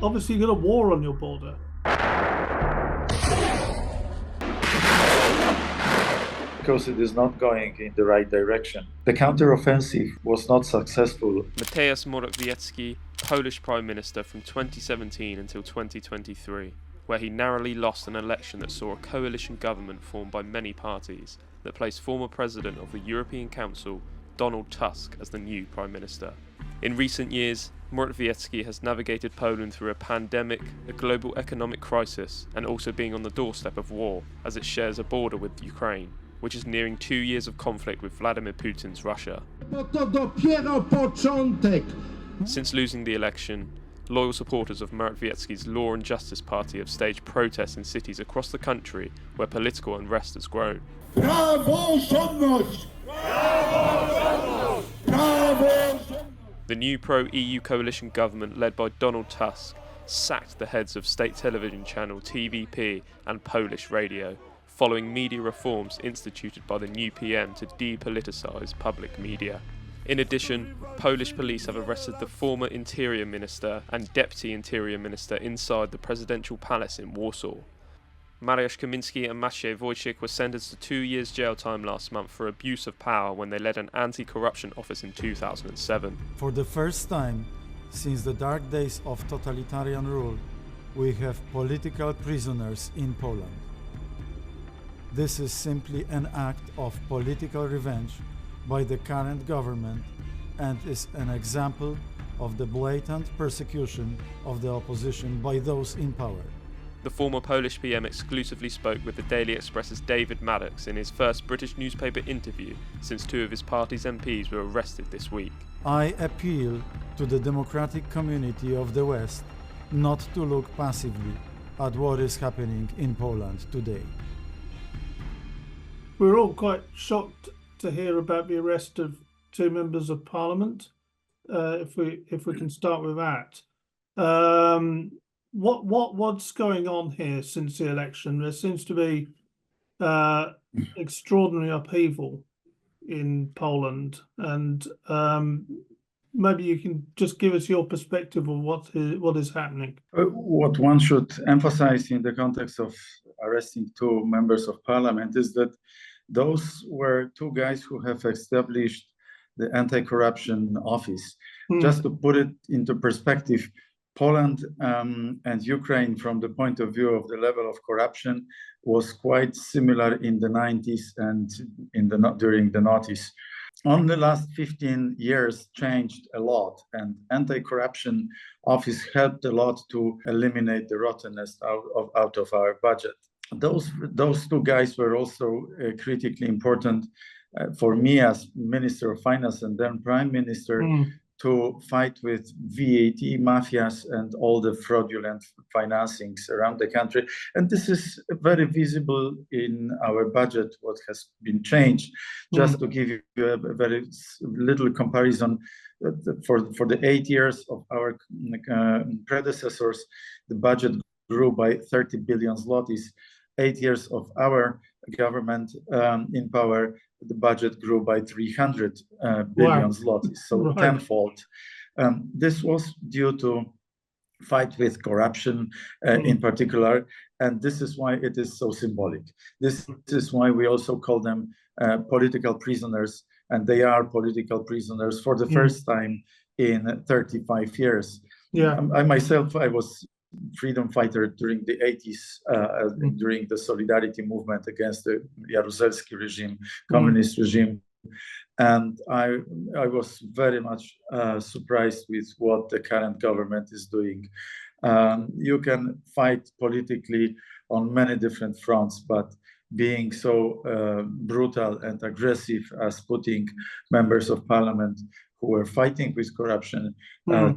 Obviously, you've got a war on your border. Because it is not going in the right direction. The counteroffensive was not successful. Mateusz Morawiecki, Polish Prime Minister from 2017 until 2023, where he narrowly lost an election that saw a coalition government formed by many parties that placed former President of the European Council, Donald Tusk, as the new Prime Minister. In recent years, Morawiecki has navigated Poland through a pandemic, a global economic crisis, and also being on the doorstep of war, as it shares a border with Ukraine, which is nearing 2 years of conflict with Vladimir Putin's Russia. Since losing the election, loyal supporters of Morawiecki's Law and Justice Party have staged protests in cities across the country where political unrest has grown. The new pro-EU coalition government led by Donald Tusk sacked the heads of state television channel TVP and Polish radio, following media reforms instituted by the new PM to depoliticise public media. In addition, Polish police have arrested the former Interior Minister and Deputy Interior Minister inside the presidential palace in Warsaw. Mariusz Kaminski and Maciej Wojcik were sentenced to 2 years jail time last month for abuse of power when they led an anti-corruption office in 2007. For the first time since the dark days of totalitarian rule, we have political prisoners in Poland. This is simply an act of political revenge by the current government and is an example of the blatant persecution of the opposition by those in power. The former Polish PM exclusively spoke with the Daily Express's David Maddox in his first British newspaper interview since 2 of his party's MPs were arrested this week. I appeal to the democratic community of the West not to look passively at what is happening in Poland today. We're all quite shocked to hear about the arrest of 2 members of Parliament. If we can start with that, what's going on here since the election? There seems to be extraordinary upheaval in Poland, and maybe you can just give us your perspective of what is happening. What one should emphasize in the context of arresting 2 members of parliament is that those were 2 guys who have established the anti-corruption office. Just to put it into perspective, Poland and Ukraine, from the point of view of the level of corruption, was quite similar in the 90s and during the noughties. On the last 15 years changed a lot, and anti-corruption office helped a lot to eliminate the rottenness out of our budget. Those 2 guys were also critically important for me as Minister of Finance and then Prime Minister to fight with VAT mafias and all the fraudulent financings around the country. And this is very visible in our budget, what has been changed. Just to give you a very little comparison, for the 8 years of our predecessors, the budget grew by 30 billion zlotys. 8 years of our government in power, the budget grew by 300 billion zlotys, so tenfold. This was due to fight with corruption in particular, and this is why it is so symbolic. This is why we also call them political prisoners, and they are political prisoners for the first time in 35 years. I myself, I was freedom fighter during the 80s, during the Solidarity movement against the Jaruzelski regime, communist regime. And I was very much surprised with what the current government is doing. You can fight politically on many different fronts, but being so brutal and aggressive as putting members of parliament who were fighting with corruption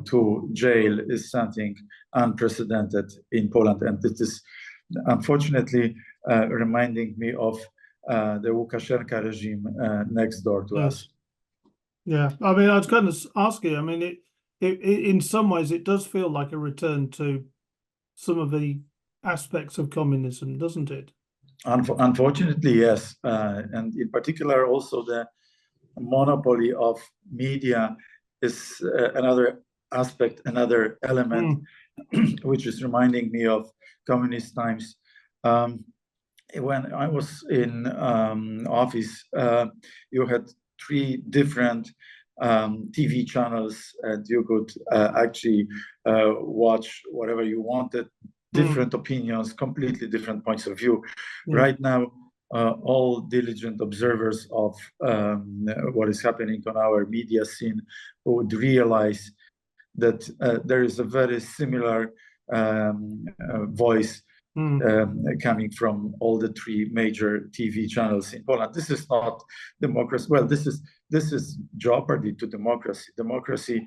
to jail is something unprecedented in Poland. And it is unfortunately reminding me of the Lukashenko regime next door to us. Yeah, I mean, I was going to ask you, I mean, it in some ways, it does feel like a return to some of the aspects of communism, doesn't it? Unfortunately, yes. And in particular, also the monopoly of media is another aspect, another element, which is reminding me of communist times. When I was in office, you had 3 different TV channels, and you could actually watch whatever you wanted, different opinions, completely different points of view. Right now, all diligent observers of what is happening on our media scene would realize that there is a very similar voice coming from all the 3 major TV channels in Poland. This is not democracy. Well, this is jeopardy to democracy. Democracy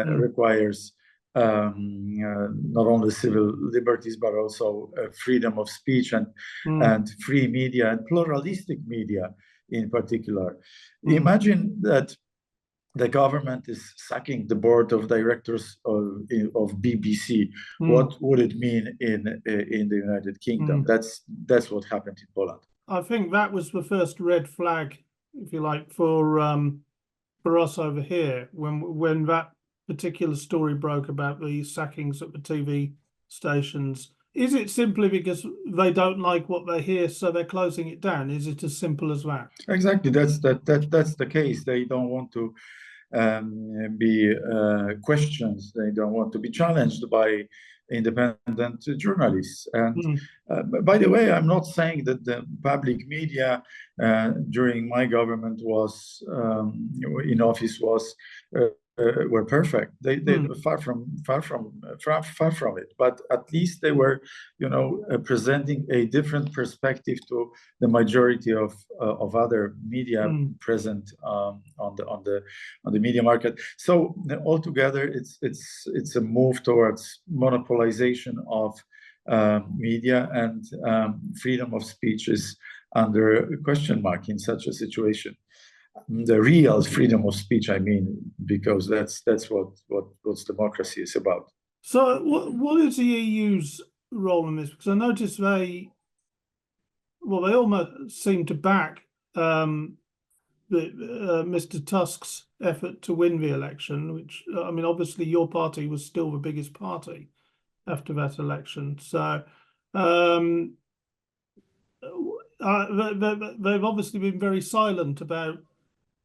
requires not only civil liberties, but also freedom of speech and free media and pluralistic media in particular. Imagine that the government is sacking the board of directors of BBC. What would it mean in the United Kingdom? That's what happened in Poland. I think that was the first red flag, if you like, for us over here when that particular story broke about the sackings at the TV stations. Is it simply because they don't like what they hear, so they're closing it down? Is it as simple as that? Exactly. That's the case. They don't want to be questioned. They don't want to be challenged by independent journalists. And by the way, I'm not saying that the public media during my government was in office were perfect. They far from it. But at least they were, presenting a different perspective to the majority of other media present on the media market. So altogether, it's a move towards monopolization of media, and freedom of speech is under question mark in such a situation. The real freedom of speech, I mean, because that's what democracy is about. So what is the EU's role in this? Because I noticed they almost seem to back Mr. Tusk's effort to win the election, which, I mean, obviously your party was still the biggest party after that election. So they've obviously been very silent about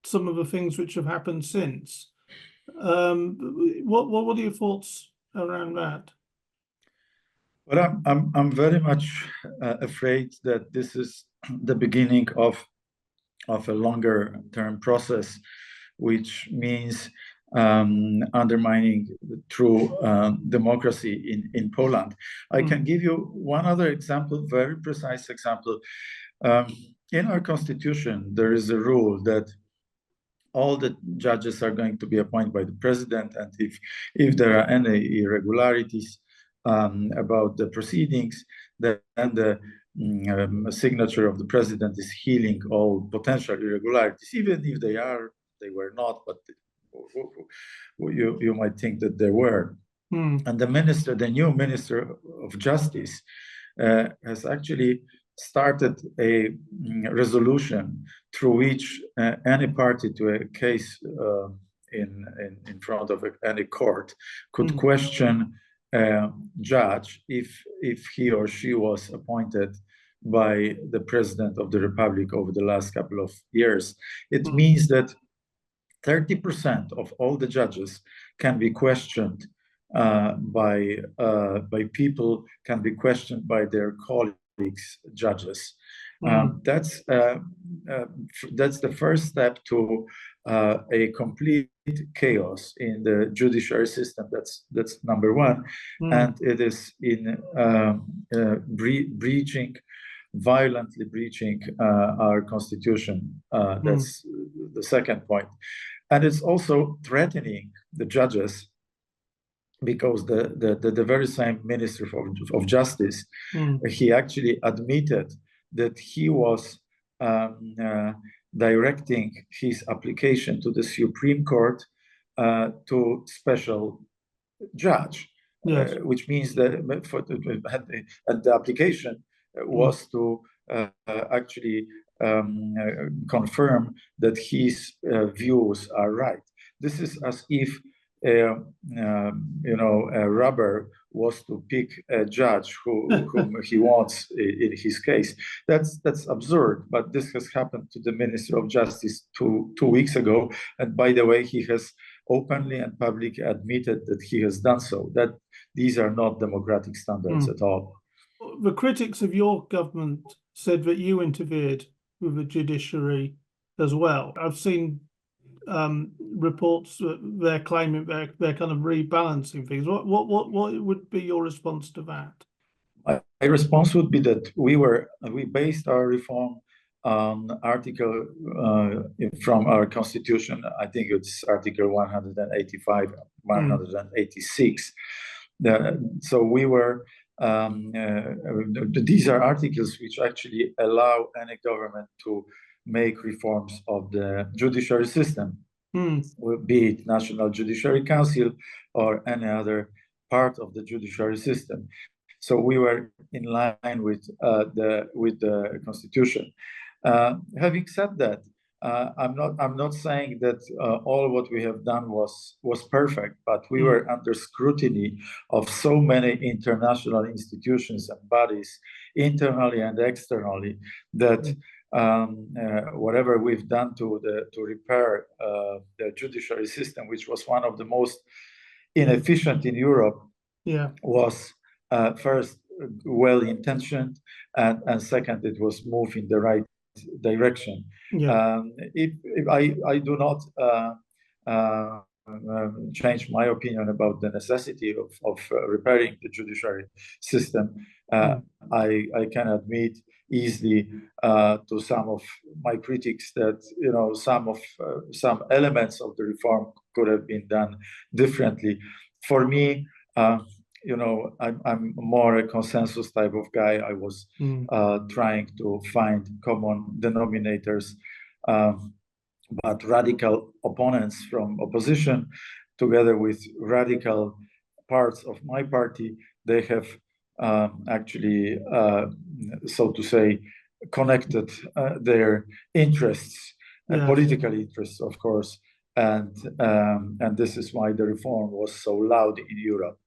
some of the things which have happened since. What are your thoughts around that? Well, I'm very much afraid that this is the beginning of a longer term process, which means undermining the true democracy in Poland. I can give you one other example, very precise example. In our constitution, there is a rule that all the judges are going to be appointed by the president, and if there are any irregularities about the proceedings, then the signature of the president is healing all potential irregularities, even if they were not, but you might think that there were. And the new minister of justice has actually started a resolution through which any party to a case in front of any court could question a judge if he or she was appointed by the president of the republic over the last couple of years. It means that 30% of all the judges can be questioned by people, can be questioned by their colleagues, judges. That's the first step to a complete chaos in the judiciary system. That's number one, and it is in violently breaching our constitution. That's the second point, and it's also threatening the judges, because the very same minister of justice, he actually admitted that he was directing his application to the Supreme Court to special judge, which means that the application was to actually confirm that his views are right. This is as if a rubber was to pick a judge whom he wants in his case. That's absurd. But this has happened to the Minister of Justice two weeks ago, and by the way, he has openly and publicly admitted that he has done so. That these are not democratic standards at all. The critics of your government said that you interfered with the judiciary as well. I've seen reports that they're claiming they're kind of rebalancing things. What would be your response to that? My response would be that we based our reform on article from our constitution. I think it's Article 185, 186. So we were. These are articles which actually allow any government to make reforms of the judiciary system, be it National Judiciary Council or any other part of the judiciary system. So we were in line with the Constitution. Having said that, I'm not saying that all what we have done was perfect, but we were under scrutiny of so many international institutions and bodies, internally and externally, that whatever we've done to repair the judiciary system, which was one of the most inefficient in Europe, was first well-intentioned, and second, it was moved in the right direction. I do not change my opinion about the necessity of repairing the judiciary system. I can admit easily to some of my critics that some elements of the reform could have been done differently. For me, I'm more a consensus type of guy. I was trying to find common denominators, but radical opponents from opposition, together with radical parts of my party, they have actually, so to say, connected their interests, political interests, of course, and this is why the reform was so loud in Europe.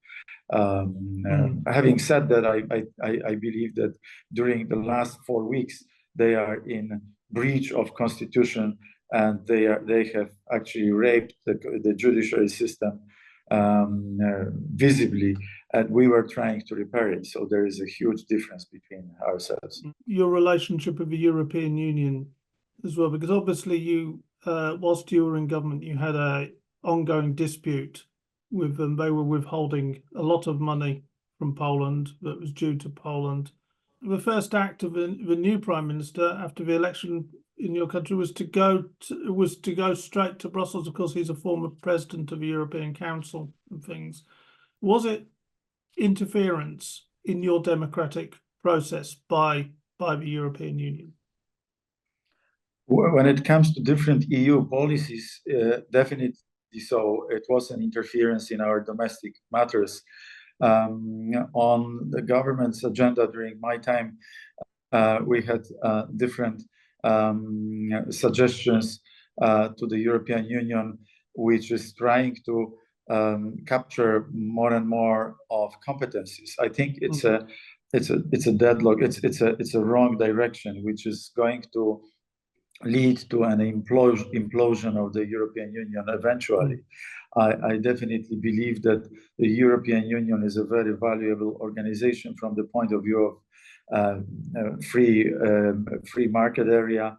Having said that, I believe that during the last 4 weeks they are in breach of constitution, and they have actually raped the judiciary system visibly, and we were trying to repair it. So there is a huge difference between ourselves. Your relationship with the European Union as well, because obviously you, whilst you were in government, you had a ongoing dispute with them. They were withholding a lot of money from Poland that was due to Poland. The first act of the new Prime Minister after the election in your country was to go straight to Brussels. Of course, he's a former president of the European Council and things. Was it interference in your democratic process by the European Union? When it comes to different EU policies, definitely so. It was an interference in our domestic matters. On the government's agenda during my time, we had different suggestions to the European Union, which is trying to capture more and more of competencies. I think it's a deadlock. It's a wrong direction, which is going to lead to an implosion of the European Union eventually. I definitely believe that the European Union is a very valuable organization from the point of view of free market area,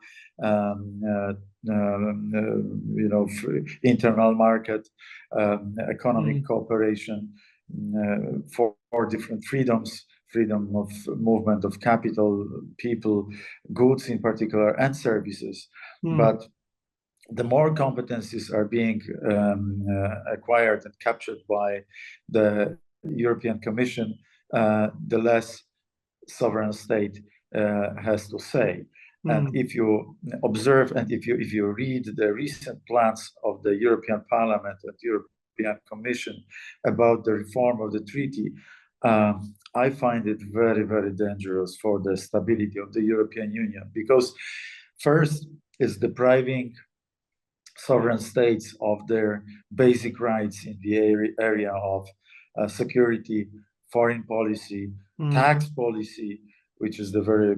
free internal market, economic cooperation, for different freedoms. Freedom of movement of capital, people, goods in particular, and services. But the more competencies are being acquired and captured by the European Commission, the less sovereign state has to say. And if you observe and if you read the recent plans of the European Parliament and European Commission about the reform of the treaty, I find it very, very dangerous for the stability of the European Union, because first it's depriving sovereign states of their basic rights in the area of security, foreign policy, tax policy, which is the very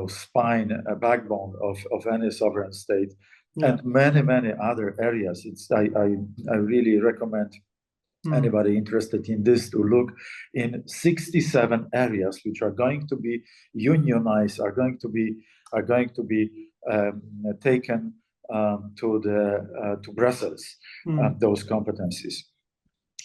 spine, backbone of any sovereign state, and many other areas. I really recommend anybody interested in this to look in 67 areas which are going to be unionized, are going to be taken to Brussels, those competencies.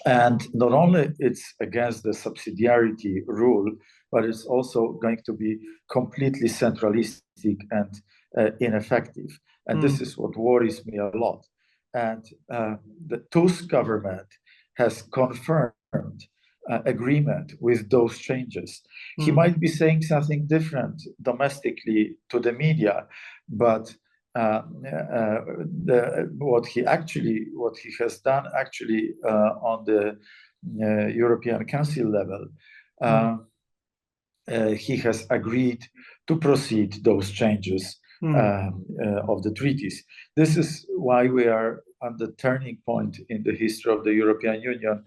And not only it's against the subsidiarity rule, but it's also going to be completely centralistic and ineffective. And this is what worries me a lot. And the Tusk government has confirmed agreement with those changes. He might be saying something different domestically to the media, but what he has done actually on the European Council level, he has agreed to proceed those changes of the treaties. This is why we are at the turning point in the history of the European Union,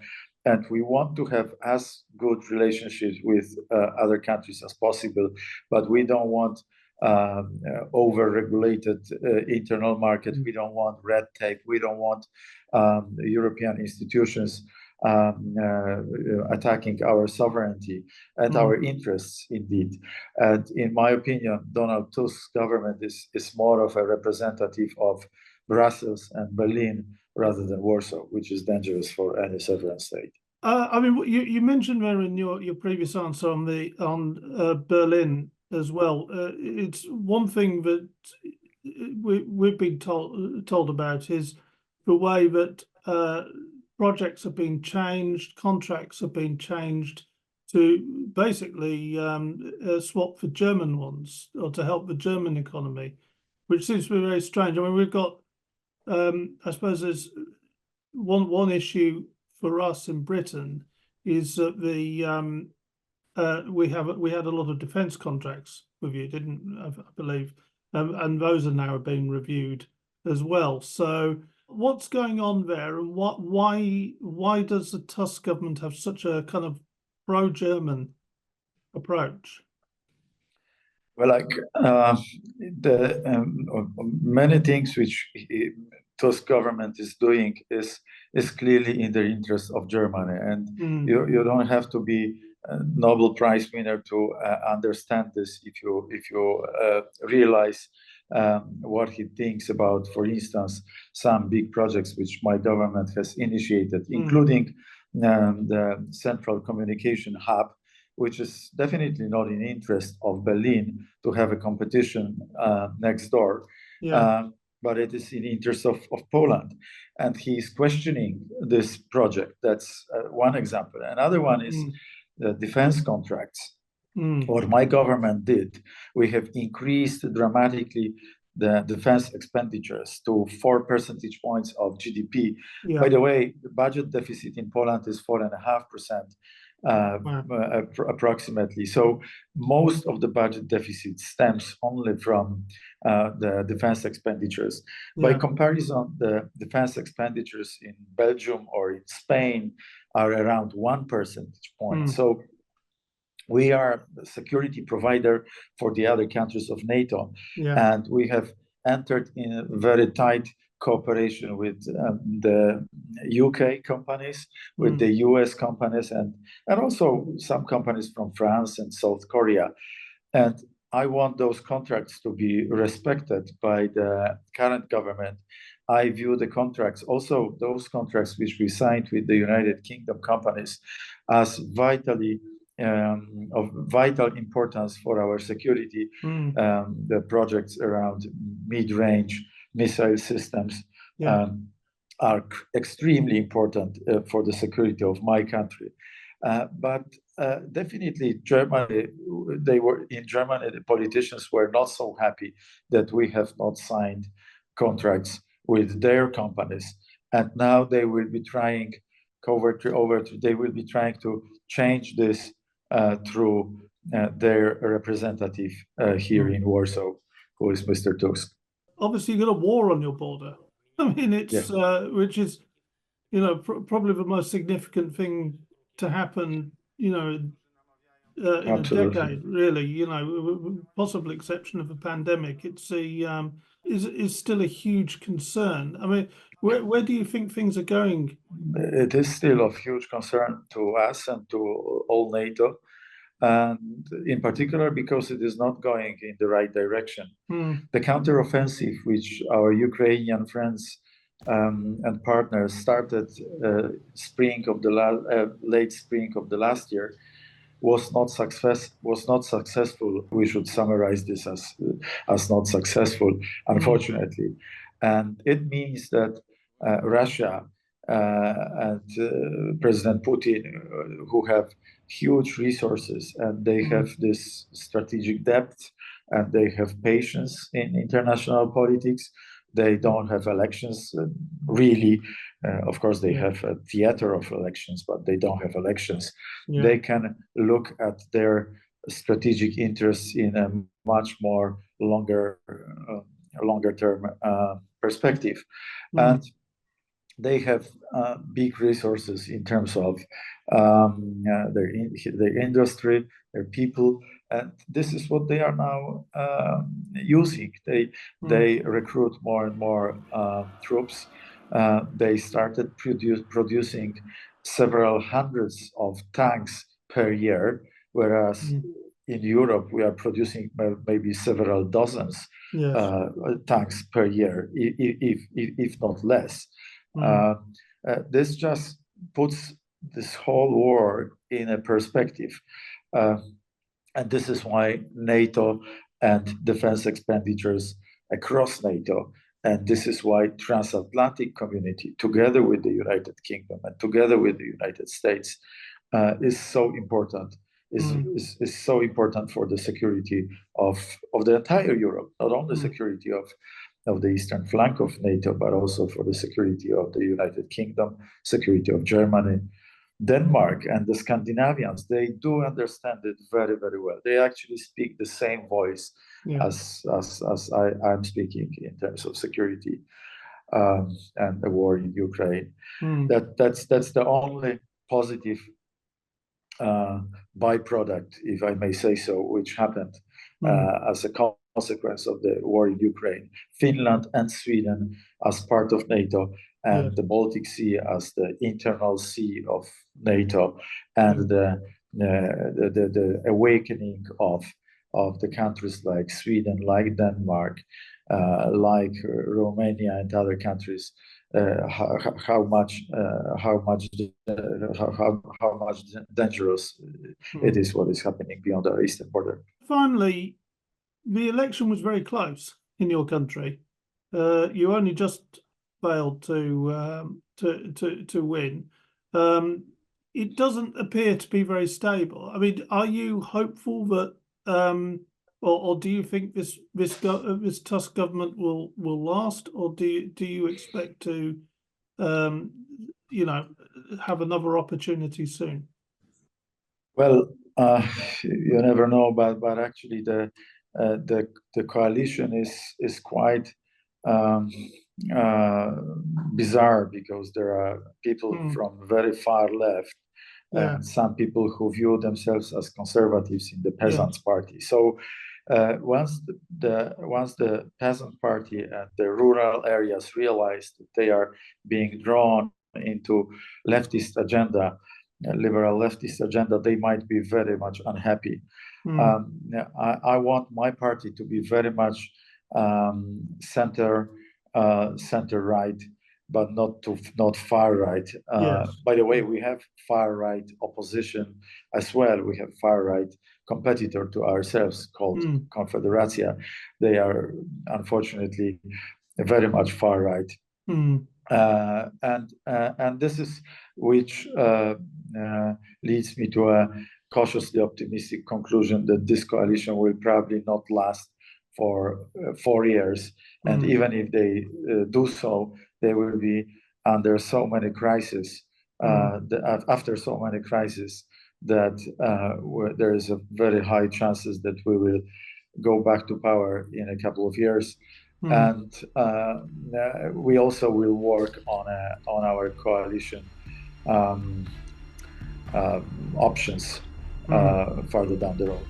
and we want to have as good relationships with other countries as possible, but we don't want over-regulated internal market. We don't want red tape. We don't want European institutions attacking our sovereignty and our interests, indeed. And in my opinion, Donald Tusk's government is more of a representative of Brussels and Berlin rather than Warsaw, which is dangerous for any sovereign state. I mean, you mentioned there in your previous answer on Berlin as well. It's one thing that we've been told about is the way that projects have been changed, contracts have been changed to basically swap for German ones or to help the German economy, which seems to be very strange. I mean, we've got, I suppose there's one issue for us in Britain is that we had a lot of defence contracts with you, I believe, and those are now being reviewed as well. So what's going on there, and why does the Tusk government have such a kind of pro-German approach? Well, many things which Tusk government is doing is clearly in the interest of Germany, and you don't have to be a Nobel Prize winner to understand this if you realize what he thinks about, for instance, some big projects which my government has initiated, including the Central Communication Hub, which is definitely not in interest of Berlin to have a competition next door. But it is in interest of Poland. And he's questioning this project. That's one example. Another one is the defense contracts. What my government did, we have increased dramatically the defense expenditures to 4 percentage points of GDP. By the way, the budget deficit in Poland is 4.5%. Approximately. So most of the budget deficit stems only from the defense expenditures. By comparison, the defense expenditures in Belgium or in Spain are around 1 percentage point. So we are the security provider for the other countries of NATO, and we have entered in a very tight cooperation with the UK companies, with the US companies, and also some companies from France and South Korea. And I want those contracts to be respected by the current government. I view the contracts, also those contracts which we signed with the United Kingdom companies, as vitally of vital importance for our security. The projects around mid-range missile systems are extremely important for the security of my country. But definitely Germany, the politicians were not so happy that we have not signed contracts with their companies. And now they will be trying to change this through their representative here in Warsaw, who is Mr. Tusk. Obviously, you've got a war on your border. I mean, it's Yeah. which is, you know, probably the most significant thing to happen, you know, in a Absolutely. decade, really. You know, with possible exception of a pandemic. It's a is still a huge concern. I mean, where do you think things are going? It is still of huge concern to us and to all NATO, and in particular because it is not going in the right direction. The counteroffensive, which our Ukrainian friends and partners started late spring of the last year, was not successful. We should summarize this as not successful, unfortunately, and it means that Russia and President Putin, who have huge resources and they have this strategic depth and they have patience in international politics. They don't have elections really. Of course, they have a theater of elections, but they don't have elections. Yeah. They can look at their strategic interests in a much more longer term perspective, and they have big resources in terms of their industry, their people, and this is what they are now using. They recruit more and more troops. They started producing several hundreds of tanks per year, whereas in Europe we are producing maybe several dozens tanks per year, if not less. This just puts this whole war in a perspective. And this is why NATO and defense expenditures across NATO, and this is why transatlantic community, together with the United Kingdom and together with the United States, is so important. Is so important for the security of the entire Europe, not only security of the eastern flank of NATO, but also for the security of the United Kingdom, security of Germany, Denmark, and the Scandinavians. They do understand it very, very well. They actually speak the same voice as I'm speaking in terms of security and the war in Ukraine. That's the only positive byproduct, if I may say so, which happened as a consequence of the war in Ukraine. Finland and Sweden as part of NATO, and the Baltic Sea as the internal sea of NATO, and the awakening of the countries like Sweden, like Denmark, like Romania and other countries. How much dangerous it is what is happening beyond our eastern border. Finally, the election was very close in your country. You only just failed to win. It doesn't appear to be very stable. I mean, are you hopeful that, or do you think this Tusk government will last, or do you expect to, you know, have another opportunity soon? Well, you never know, but actually the coalition is quite bizarre, because there are people from very far left and some people who view themselves as conservatives in the Peasants' Party. So once the Peasant Party and the rural areas realize that they are being drawn into leftist agenda, liberal leftist agenda, they might be very much unhappy. I want my party to be very much center right, but not far right. By the way, we have far right opposition as well. We have far right competitor to ourselves called Confederacja. They are unfortunately very much far right. And this is which leads me to a cautiously optimistic conclusion that this coalition will probably not last for 4 years. And even if they do so, they will be under so many crises, after so many crises, that there is a very high chances that we will go back to power in a couple of years. And we also will work on our coalition options further down the road.